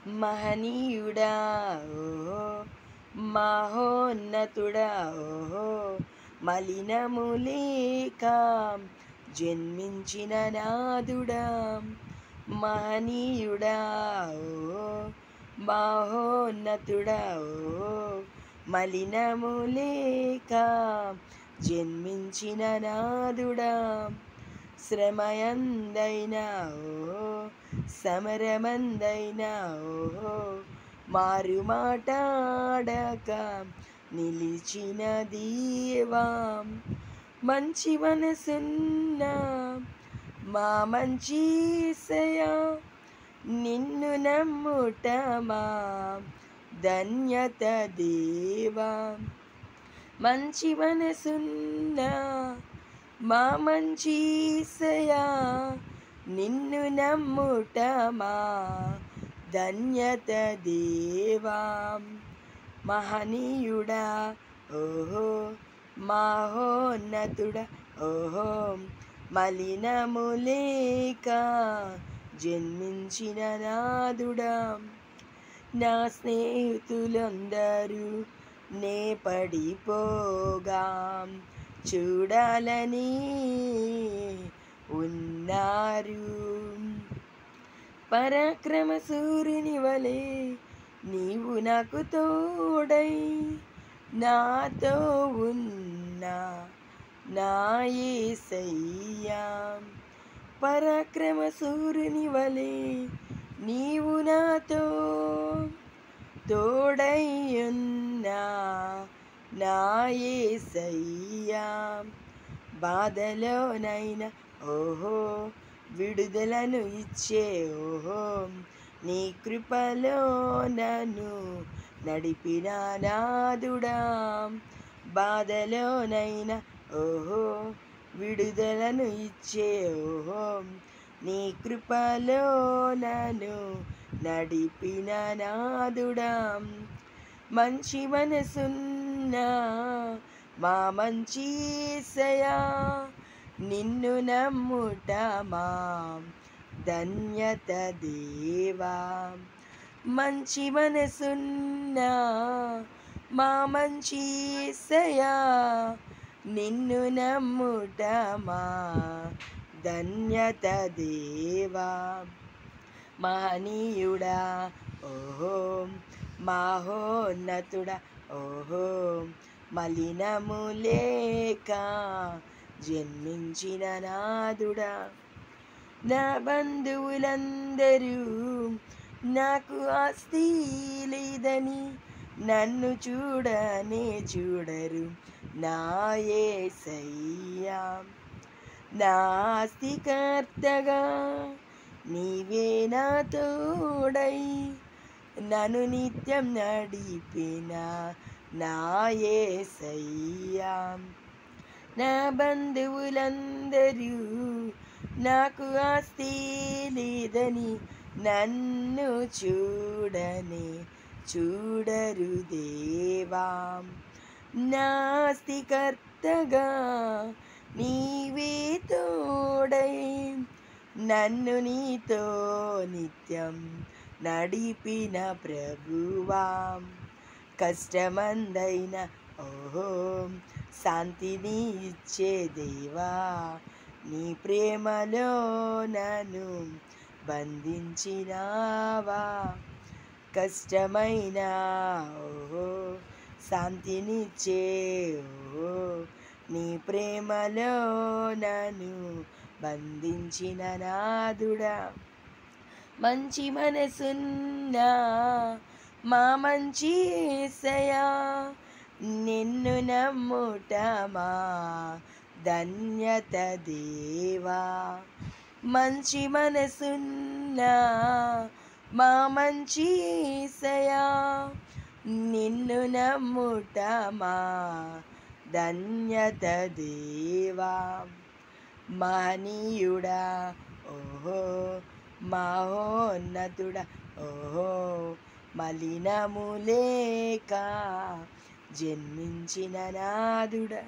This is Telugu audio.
మహనీయుడా ఓహో, మహోన్నతుడా ఓహో, మలినములేక జన్మించిన నాదుడా. మహనీయుడా ఓహో, మహోన్నతుడా ఓహో, మలినములేక జన్మించిన నాదుడా. శ్రమయందైనా ఓహో, సమరమందైనా ఓహో, మారు మాటాడక నిలిచిన దేవా. మంచి మనసున్న మా మంచి యేసయ్యా, నిన్ను నమ్ముట మా ధన్యత దేవా. మంచి మనసున్న మా మంచి యేసయ్యా, నిన్ను నమ్ముట మా ధన్యత దేవా. మహనీయుడా ఓహో, మహోన్నతుడా ఓహో, మలినములేక జన్మించిన నాదుడా. నా స్నేహితులందరూ నే పడిపోగా చూడాలని ఉన్నారు. పరాక్రమ సూర్యుని వలె నీవు నాకు తోడై నాతో ఉన్నా నా యేసయ్యా. పరాక్రమ సూర్యుని వలె నీవు నాతో తోడై ఉన్నా నా యేసయ్యా. బాధలోనైనా ఓహో, విడుదలను ఇచ్చే ఓహో, నీ కృపలో నన్ను నడిపిన నాదుడా. బాధలోనైనా ఓహో, విడుదలను ఇచ్చే ఓహో, నీ కృపలో నన్ను నడిపిన నాదుడా. మంచి మనసున్న మా మంచి యేసయ్యా, నిన్ను నమ్ముట మా ధన్యత దేవా. మంచి మనసున్న మా మంచి యేసయ్యా, నిన్ను నమ్ముట మా ధన్యత దేవా. మహనీయుడా ఓహో, మహోన్నతుడా ఓహో, మలినములేక జన్మించిన నాదుడా. నా బంధువులందరూ నాకు ఆస్తి లేదని నన్ను చూడనే చూడరు నా యేసయ్యా. నా ఆస్తికర్తగా నీవే నా తోడై నన్ను నిత్యం నడిపిన నా యేసయ్యా. నా బంధువులందరూ నాకు ఆస్తి లేదని నన్ను చూడనే చూడరు దేవా. నా ఆస్తికర్తగా నీవే తోడై నన్ను నీతో నిత్యం నడిపిన ప్రభువా. కష్టమందైన ఓహో, శాంతిని ఇచ్చే దేవా, నీ ప్రేమలో నన్ను బంధించినావా. కష్టమైన ఓహో, శాంతినిచ్చే ఓహో, నీ ప్రేమలో నన్ను బంధించిన నాదుడా. మంచి మనసున్న మా మంచి యేసయ్యా, నిన్ను నమ్ముట మా ధన్యత దేవా. మంచి మనసున్న మా మంచి యేసయ్యా, నిన్ను నమ్ముట మా ధన్యత దేవా. మహనీయుడా ఓహో, మహోన్నతుడా ఓహో, మలినములేక జన్మించిన నాదుడా.